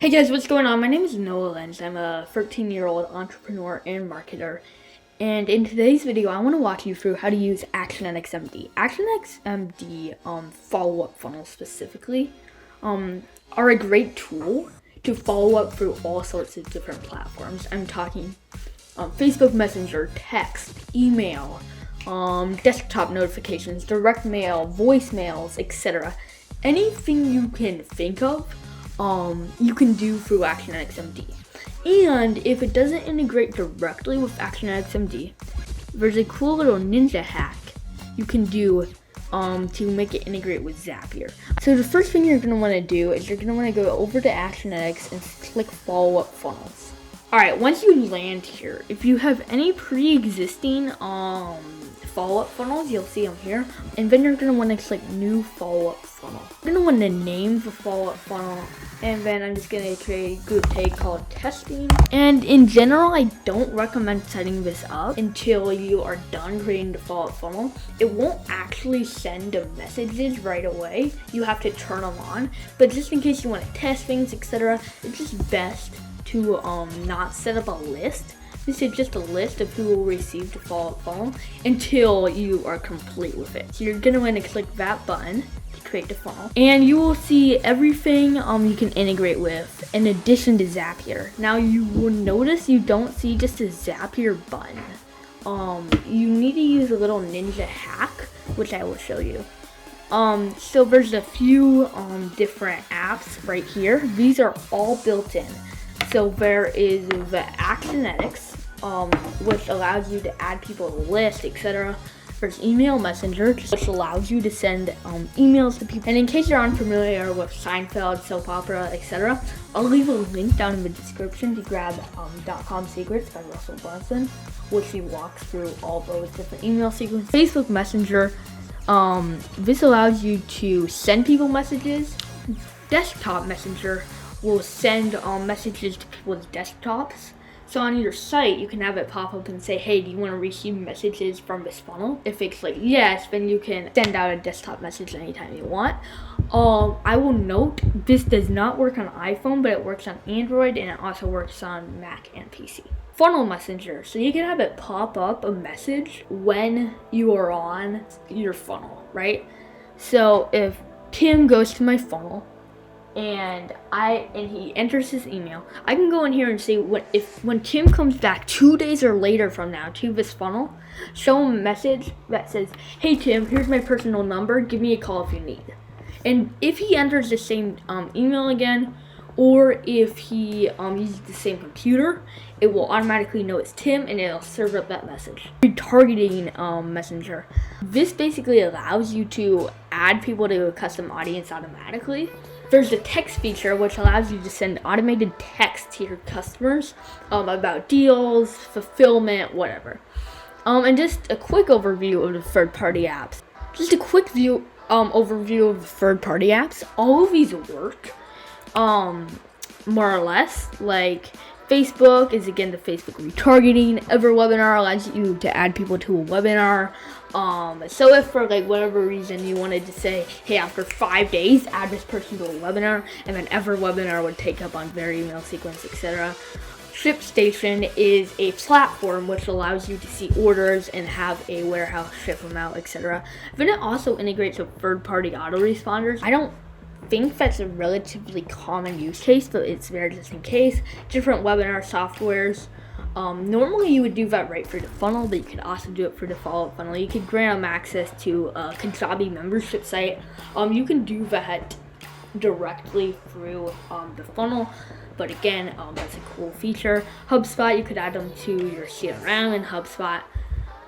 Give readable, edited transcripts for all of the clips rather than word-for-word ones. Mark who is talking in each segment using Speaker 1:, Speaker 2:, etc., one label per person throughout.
Speaker 1: Hey guys, what's going on? My name is Noah Lenz. I'm a 13-year-old entrepreneur and marketer. And in today's video, I want to walk you through how to use Actionetics MD. Actionetics MD follow-up funnels specifically are a great tool to follow up through all sorts of different platforms. I'm talking Facebook Messenger, text, email, desktop notifications, direct mail, voicemails, etc. Anything you can think of, you can do through Actionetics MD. And if it doesn't integrate directly with Actionetics MD, there's a cool little ninja hack you can do to make it integrate with Zapier. So the first thing you're going to want to do is you're going to want to go over to Actionetics and click follow-up funnels. Alright, once you land here, if you have any pre-existing follow-up funnels, you'll see them here, and then you're going to want to click new follow-up funnel. You're going to want to name the follow-up funnel, and then I'm just going to create a group tag called testing. And in general, I don't recommend setting this up until you are done creating the follow-up funnel. It won't actually send the messages right away. You have to turn them on, but just in case you want to test things, etc., it's just best to not set up a list. This is just a list of who will receive the follow-up funnel until you are complete with it. So you're going to want to click that button to create the funnel. And you will see everything you can integrate with in addition to Zapier. Now you will notice you don't see just a Zapier button. You need to use a little ninja hack, which I will show you. So there's a few different apps right here. These are all built in. So there is the Actionetics, which allows you to add people to the list, etc. There's Email Messenger, which allows you to send emails to people. And in case you're unfamiliar with Seinfeld, soap opera, etc., I'll leave a link down in the description to grab .com Secrets by Russell Brunson, which he walks through all those different email sequences. Facebook Messenger, this allows you to send people messages. Desktop Messenger will send messages to people's desktops. So on your site, you can have it pop up and say, hey, do you want to receive messages from this funnel? If it's like yes, then you can send out a desktop message anytime you want. I will note this does not work on iPhone, but it works on Android, and it also works on Mac and PC. Funnel Messenger, so you can have it pop up a message when you are on your funnel, right? So if Tim goes to my funnel, and he enters his email, I can go in here and say when Tim comes back 2 days or later from now to this funnel, show him a message that says, hey Tim, here's my personal number, give me a call if you need. And if he enters the same email again, or if he uses the same computer, it will automatically know it's Tim and it'll serve up that message. Retargeting Messenger. This basically allows you to add people to a custom audience automatically. There's the text feature, which allows you to send automated text to your customers about deals, fulfillment, whatever. And just a quick overview of the third-party apps. Just a quick overview of the third-party apps. All of these work, more or less. Like Facebook is again the Facebook retargeting. EverWebinar allows you to add people to a webinar. So if for like whatever reason you wanted to say, hey, after 5 days, add this person to a webinar, and then EverWebinar would take up on their email sequence, etc. ShipStation is a platform which allows you to see orders and have a warehouse ship them out, etc. Then it also integrates with third-party autoresponders. I don't think that's a relatively common use case, but it's there just in case. Different webinar softwares. Normally you would do that right for the funnel, but you could also do it for the follow-up funnel. You could grant them access to a Kajabi membership site. You can do that directly through the funnel, but again, that's a cool feature. HubSpot, you could add them to your CRM in HubSpot.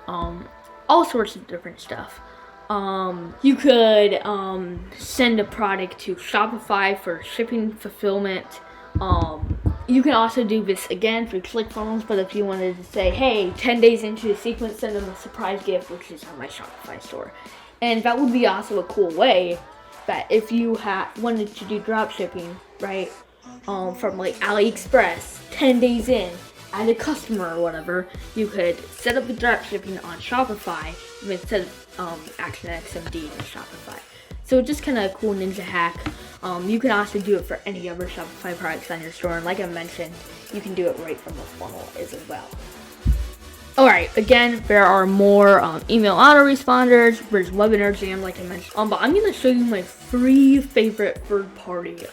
Speaker 1: All sorts of different stuff. You could send a product to Shopify for shipping fulfillment. You can also do this again for ClickFunnels, but if you wanted to say, hey, 10 days into the sequence, send them a surprise gift, which is on my Shopify store. And that would be also a cool way that if you wanted to do drop shipping, right, from like AliExpress, 10 days in, as a customer or whatever, you could set up the drop shipping on Shopify and then set up Actionetics MD in Shopify. So it's just kind of a cool ninja hack. You can also do it for any other Shopify products on your store. And like I mentioned, you can do it right from the funnel as well. Alright, again, there are more email autoresponders, there's Webinar Jam, like I mentioned. But I'm going to show you my 3 favorite third-party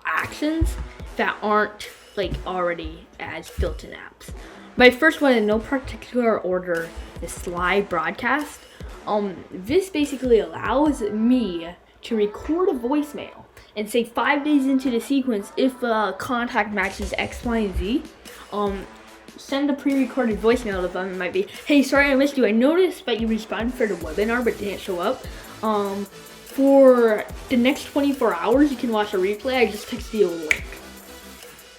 Speaker 1: actions that aren't like already as built-in apps. My first one, in no particular order, is Live Broadcast. This basically allows me to record a voicemail and say 5 days into the sequence, if a contact matches X, Y, and Z, send a pre-recorded voicemail to them. It might be, hey, sorry I missed you. I noticed that you responded for the webinar but didn't show up. For the next 24 hours, you can watch a replay. I just texted you a link.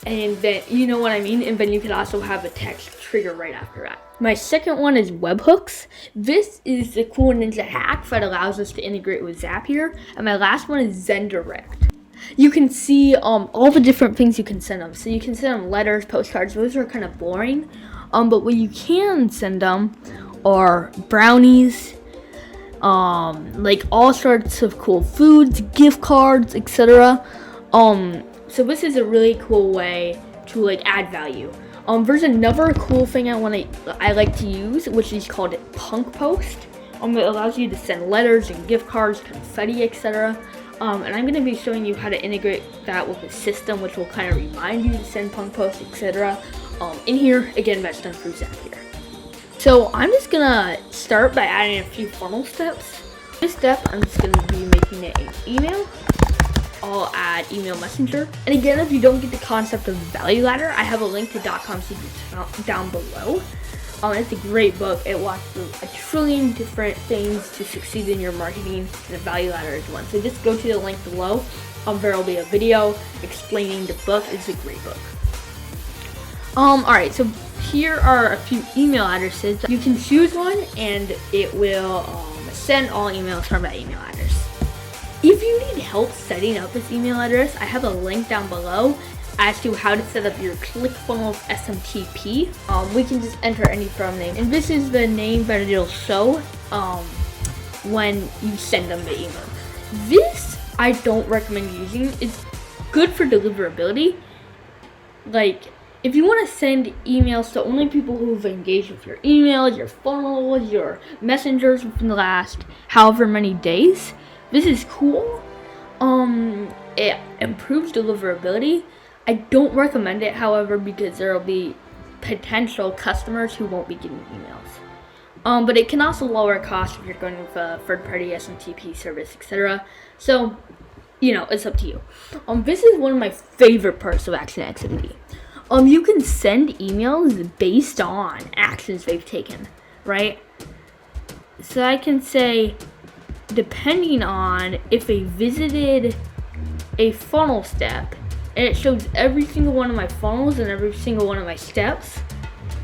Speaker 1: And then, you know what I mean? And then you can also have a text trigger right after that. My second one is webhooks. This is the cool ninja hack that allows us to integrate with Zapier. And my last one is ZenDirect. You can see all the different things you can send them. So you can send them letters, postcards. Those are kind of boring. But what you can send them are brownies, like all sorts of cool foods, gift cards, etc. So this is a really cool way to like add value. There's another cool thing I like to use, which is called Punk Post. It allows you to send letters and gift cards, confetti, etc. And I'm going to be showing you how to integrate that with a system which will kind of remind you to send Punk Posts, etc. In here, again, that's done through Zapier. So I'm just going to start by adding a few funnel steps. This step, I'm just going to be making it an email. I'll add email messenger. And again, if you don't get the concept of value ladder, I have a link to .com secrets down below. It's a great book. It walks through a trillion different things to succeed in your marketing, and the value ladder is one. So just go to the link below. There will be a video explaining the book. It's a great book. Alright, so here are a few email addresses. You can choose one and it will send all emails from that email address. If you need help setting up this email address, I have a link down below as to how to set up your ClickFunnels SMTP. We can just enter any from name, and this is the name that it'll show when you send them the email. This I don't recommend using. It's good for deliverability. Like, if you want to send emails to only people who've engaged with your emails, your funnels, your messengers within the last however many days, this is cool. It improves deliverability. I don't recommend it, however, because there will be potential customers who won't be getting emails. But it can also lower costs if you're going with a third-party SMTP service, etc. So, you know, it's up to you. This is one of my favorite parts of Actionetics. You can send emails based on actions they've taken, right? So I can say, depending on if they visited a funnel step, and it shows every single one of my funnels and every single one of my steps,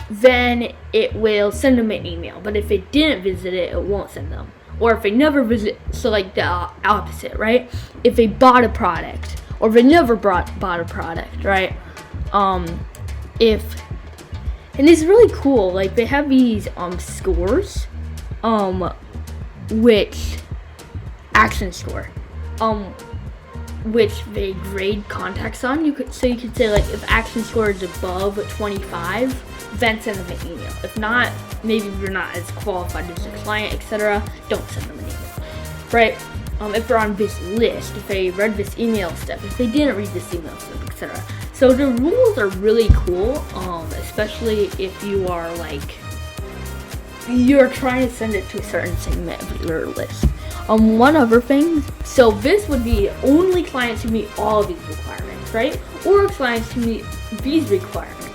Speaker 1: then it will send them an email. But if it didn't visit it, it won't send them. Or if they never visit, so like the opposite, right? If they bought a product, or if they never bought a product, right? And it's really cool. Like, they have these scores, which action score, which they grade contacts on. You could say like, if action score is above 25, then send them an email. If not, maybe you're not as qualified as a client, etc. Don't send them an email, right? If they're on this list, if they read this email step, if they didn't read this email step, etc. So the rules are really cool, especially if you are like, you're trying to send it to a certain segment of your list. One other thing, so this would be only clients who meet all of these requirements, right? Or clients who meet these requirements,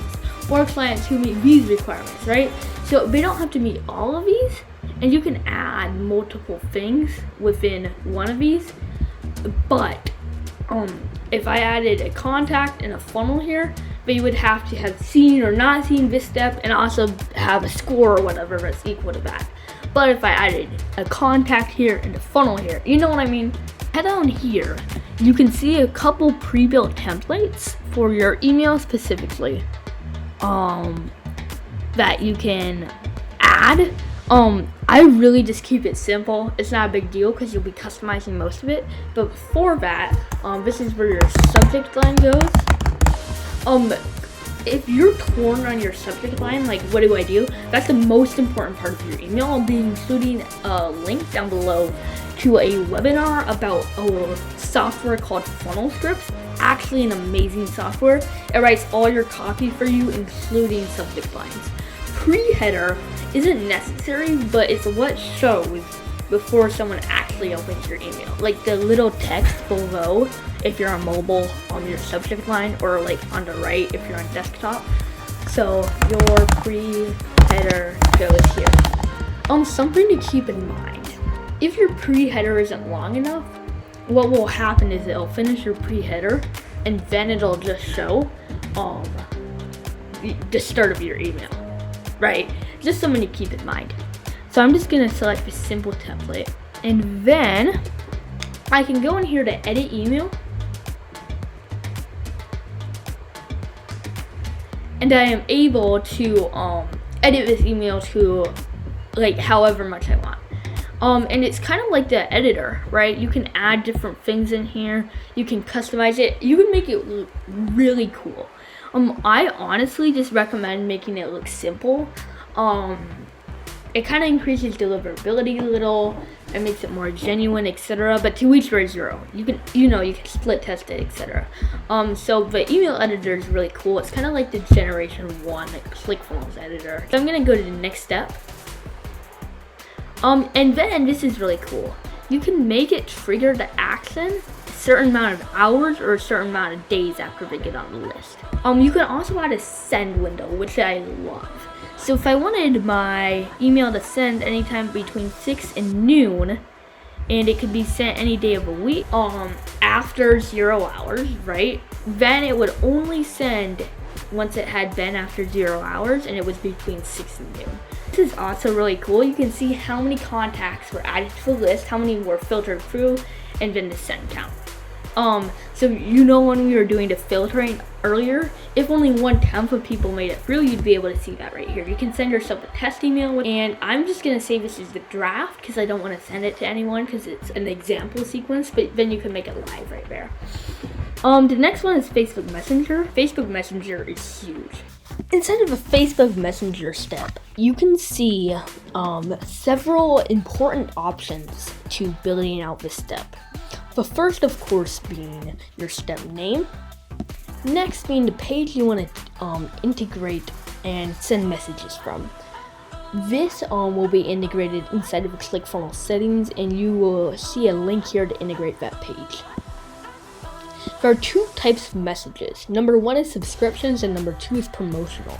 Speaker 1: or clients who meet these requirements, right? So they don't have to meet all of these, and you can add multiple things within one of these. But if I added a contact and a funnel here, they would have to have seen or not seen this step, and also have a score or whatever that's equal to that. But if I added a contact here and a funnel here, you know what I mean? Head on here, you can see a couple pre-built templates for your email specifically that you can add. I really just keep it simple. It's not a big deal because you'll be customizing most of it. But before that, this is where your subject line goes. If you're torn on your subject line, like what do I do? That's the most important part of your email. I'll be including a link down below to a webinar about a software called Funnel Scripts. Actually an amazing software. It writes all your copy for you, including subject lines. Pre-header isn't necessary, but it's what shows before someone actually opens your email. Like the little text below if you're on mobile on your subject line, or like on the right if you're on desktop. So your pre-header goes here. Something to keep in mind. If your pre-header isn't long enough, what will happen is it'll finish your pre-header and then it'll just show the start of your email, right? Just something to keep in mind. So I'm just gonna select a simple template, and then I can go in here to edit email, and I am able to edit this email to like however much I want. And it's kind of like the editor, right? You can add different things in here. You can customize it. You can make it look really cool. I honestly just recommend making it look simple. It kind of increases deliverability a little. It makes it more genuine, etc. But to each their own. You can split test it, etc. So the email editor is really cool. It's kind of like the Generation 1 ClickFunnels editor. So I'm gonna go to the next step. And then this is really cool. You can make it trigger the action a certain amount of hours or a certain amount of days after they get on the list. You can also add a send window, which I love. So if I wanted my email to send anytime between 6 and noon, and it could be sent any day of the week, after 0 hours, right? Then it would only send once it had been after 0 hours and it was between 6 and noon. This is also really cool. You can see how many contacts were added to the list, how many were filtered through, and then the send count. So when we were doing the filtering earlier, if only 1/10 of people made it through, you'd be able to see that right here. You can send yourself a test email, and I'm just gonna save this as the draft because I don't want to send it to anyone because it's an example sequence, but then you can make it live right there. The next one is Facebook Messenger. Facebook Messenger is huge. Inside of the Facebook Messenger step, you can see several important options to building out this step. The first, of course, being your step name. Next being the page you want to integrate and send messages from. This will be integrated inside of the ClickFunnels settings, and you will see a link here to integrate that page. There are two types of messages. Number 1 is subscriptions, and number 2 is promotional.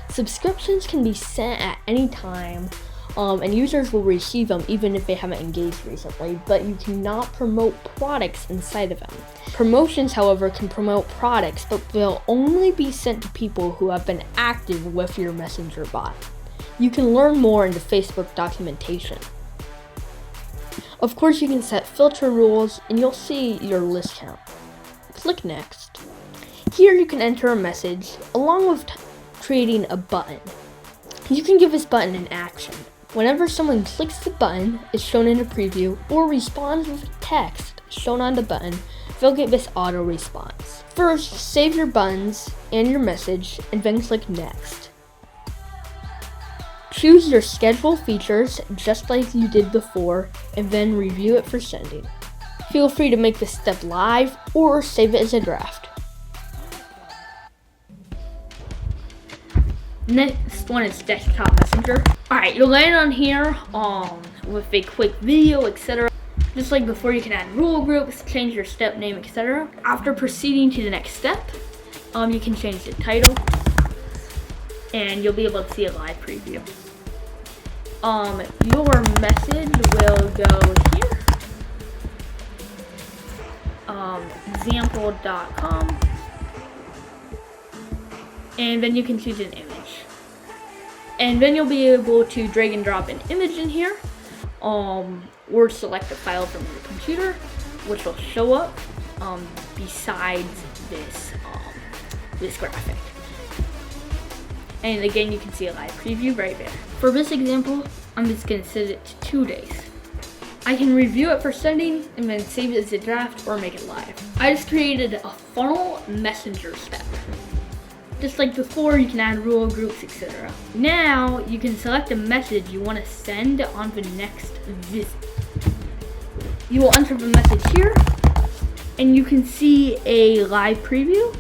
Speaker 1: Subscriptions can be sent at any time, and users will receive them even if they haven't engaged recently, but you cannot promote products inside of them. Promotions, however, can promote products, but they'll only be sent to people who have been active with your Messenger bot. You can learn more in the Facebook documentation. Of course, you can set filter rules, and you'll see your list count. Click Next. Here you can enter a message along with creating a button. You can give this button an action. Whenever someone clicks the button, it's shown in a preview, or responds with text shown on the button, they'll get this auto response. First, save your buttons and your message, and then click Next. Choose your schedule features just like you did before, and then review it for sending. Feel free to make this step live or save it as a draft. Next one is desktop messenger. Alright, you'll land on here with a quick video, etc. Just like before, you can add rule groups, change your step name, etc. After proceeding to the next step, you can change the title, and you'll be able to see a live preview. Your message will go here. Example.com, and then you can choose an image, and then you'll be able to drag and drop an image in here, or select a file from your computer, which will show up besides this graphic. And again, you can see a live preview right there. For this example, I'm just gonna set it to 2 days. I can review it for sending and then save it as a draft or make it live. I just created a funnel messenger step. Just like before, you can add rule groups, etc. Now you can select a message you want to send on the next visit. You will enter the message here, and you can see a live preview.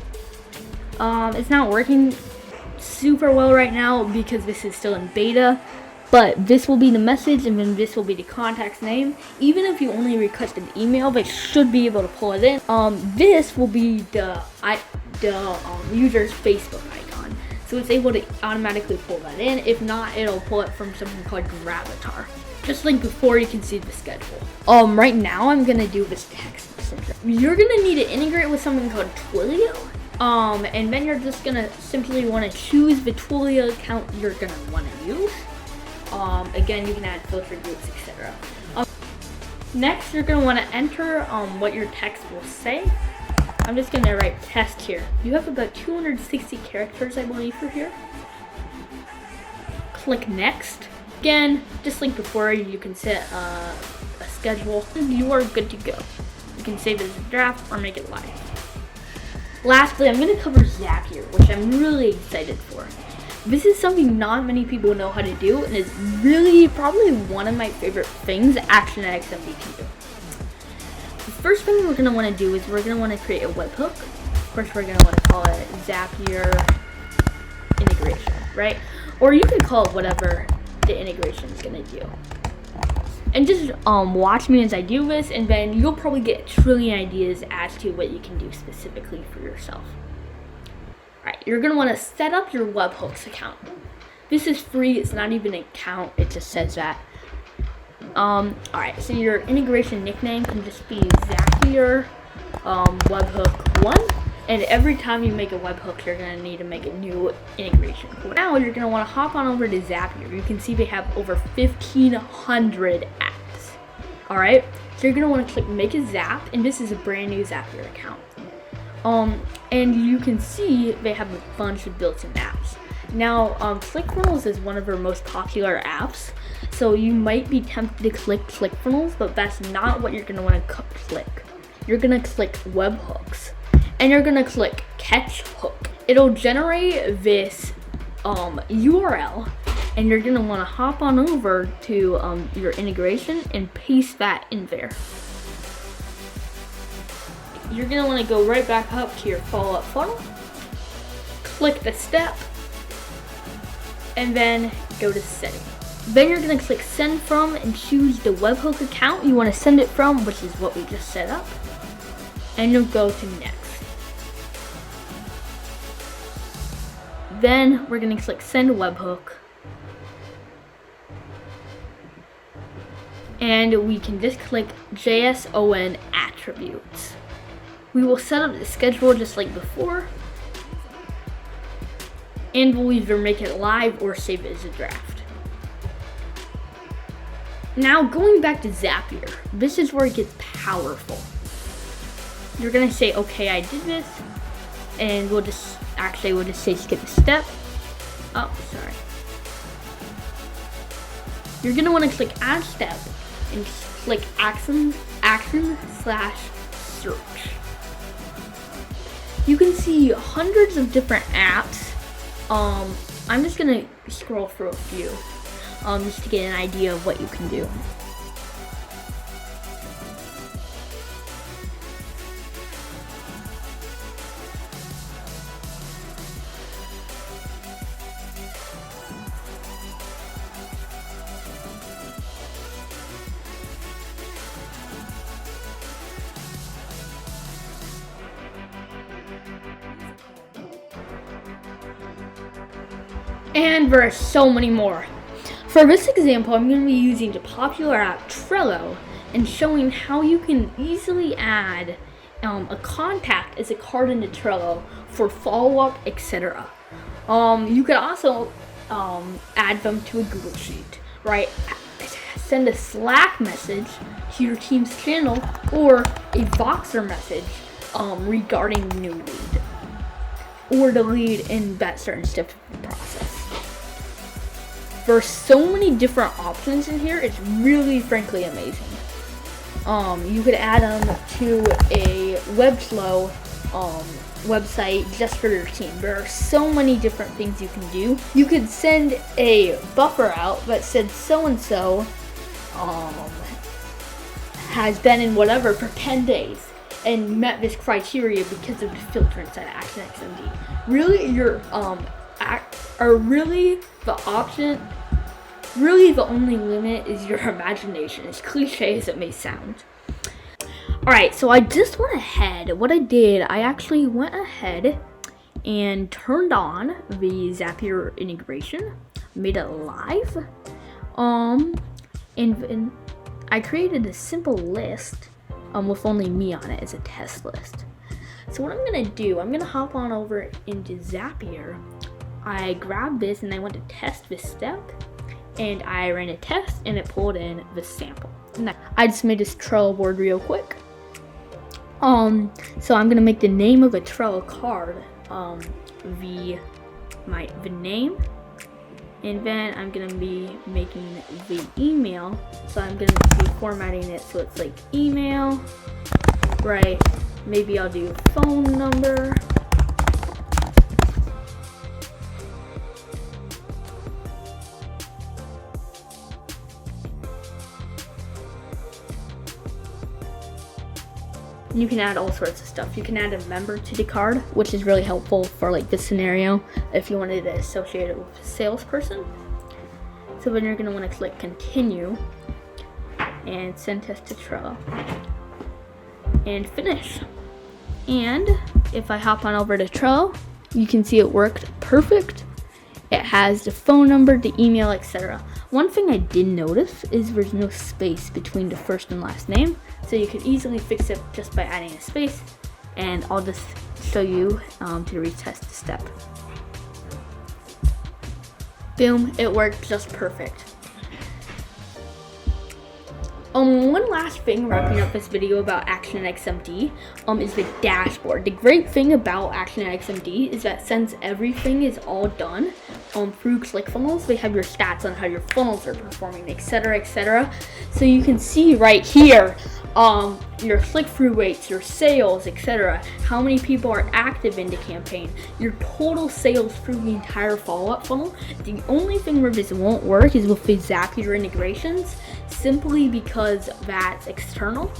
Speaker 1: It's not working super well right now because this is still in beta, but this will be the message, and then this will be the contact's name. Even if you only requested email, they should be able to pull it in. This will be the user's Facebook icon, so it's able to automatically pull that in. If not, it'll pull it from something called Gravatar. Just like before, you can see the schedule. Right now I'm gonna do this text messenger. You're gonna need to integrate with something called Twilio. And then you're just gonna simply want to choose the Twilio account you're gonna want to use. Again, you can add filter groups, etc. Next, you're gonna want to enter what your text will say. I'm just gonna write test here. You have about 260 characters, I believe, for here. Click next. Again, just like before, you can set a schedule. You are good to go. You can save it as a draft or make it live. Lastly, I'm going to cover Zapier, which I'm really excited for. This is something not many people know how to do, and is really probably one of my favorite things Actionetics MD can do. The first thing we're going to want to do is we're going to want to create a webhook. Of course, we're going to want to call it Zapier integration, right? Or you can call it whatever the integration is going to do. And just watch me as I do this, and then you'll probably get a trillion ideas as to what you can do specifically for yourself. Alright, you're going to want to set up your webhooks account. This is free, it's not even an account, it just says that. Alright, so your integration nickname can just be Zapier webhook 1. And every time you make a webhook, you're going to need to make a new integration. Now you're going to want to hop on over to Zapier. You can see they have over 1,500 apps. Alright, so you're going to want to click make a Zap, and this is a brand new Zapier account. And you can see they have a bunch of built-in apps. Now, ClickFunnels is one of their most popular apps, so you might be tempted to click ClickFunnels, but that's not what you're going to want to click. You're going to click webhooks. And you're gonna click catch hook. It'll generate this URL, and you're gonna wanna hop on over to your integration and paste that in there. You're gonna wanna go right back up to your follow-up funnel, click the step, and then go to setting. Then you're gonna click send from and choose the webhook account you wanna send it from, which is what we just set up, and you'll go to next. Then we're going to click send webhook, and we can just click JSON attributes. We will set up the schedule just like before, and we'll either make it live or save it as a draft. Now going back to Zapier, this is where it gets powerful. You're going to say, okay, I did this, and we'll just say skip a step. Oh, sorry. You're gonna want to click add step and click action/search. You can see hundreds of different apps. I'm just gonna scroll through a few, just to get an idea of what you can do. And there are so many more. For this example, I'm going to be using the popular app Trello and showing how you can easily add a contact as a card into Trello for follow-up, etc. You could also add them to a Google Sheet, right? Send a Slack message to your team's channel or a Voxer message regarding the new lead, or the lead in that certain step of the process. There's so many different options in here. It's really, frankly, amazing. You could add them to a Webflow website just for your team. There are so many different things you can do. You could send a buffer out that said so-and-so has been in whatever for 10 days and met this criteria because of the filter inside of Actionetics MD. Really, really the only limit is your imagination, as cliche as it may sound. Alright, so I just went ahead. What I did, I actually went ahead and turned on the Zapier integration, made it live, and I created a simple list with only me on it as a test list. So what I'm gonna do, I'm gonna hop on over into Zapier. I grabbed this and I went to test this step, and I ran a test and it pulled in the sample. And I just made this Trello board real quick. So I'm gonna make the name of a Trello card the name, and then I'm gonna be making the email. So I'm gonna be formatting it so it's like email, right? Maybe I'll do phone number. You can add all sorts of stuff. You can add a member to the card, which is really helpful for like this scenario if you wanted to associate it with a salesperson. So then you're going to want to click continue and send test to Trello and finish. And if I hop on over to Trello, you can see it worked perfect. It has the phone number, the email, etc. One thing I did notice is there's no space between the first and last name, so you can easily fix it just by adding a space, and I'll just show you to retest the step. Boom, it worked just perfect. One last thing wrapping up this video about Actionetics MD is the dashboard. The great thing about Actionetics MD is that since everything is all done through ClickFunnels, they have your stats on how your funnels are performing, etc., etc. So you can see right here your click-through rates, your sales, etc., how many people are active in the campaign, your total sales through the entire follow-up funnel. The only thing where this won't work is with the Zapier integrations, simply because that's external.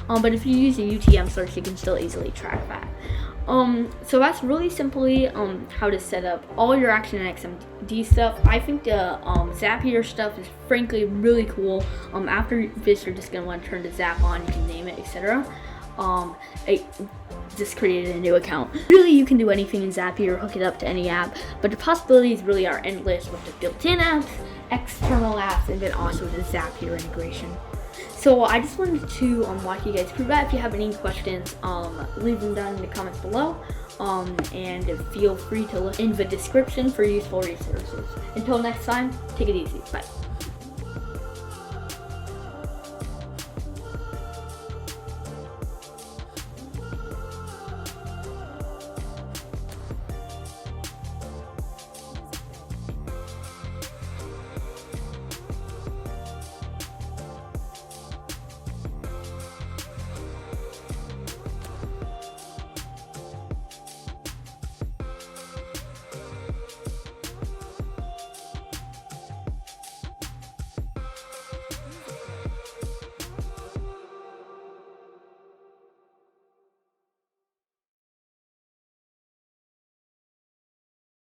Speaker 1: But if you use a UTM search, you can still easily track that. So that's really simply how to set up all your Actionetics MD stuff. I think the Zapier stuff is frankly really cool. After this, you're just gonna want to turn the Zap on, you can name it, etc. I just created a new account. Really, you can do anything in Zapier, hook it up to any app, but the possibilities really are endless with the built-in apps, external apps, and then also the Zapier integration. So I just wanted to walk you guys through that. If you have any questions, leave them down in the comments below, and feel free to look in the description for useful resources. Until next time, take it easy. Bye.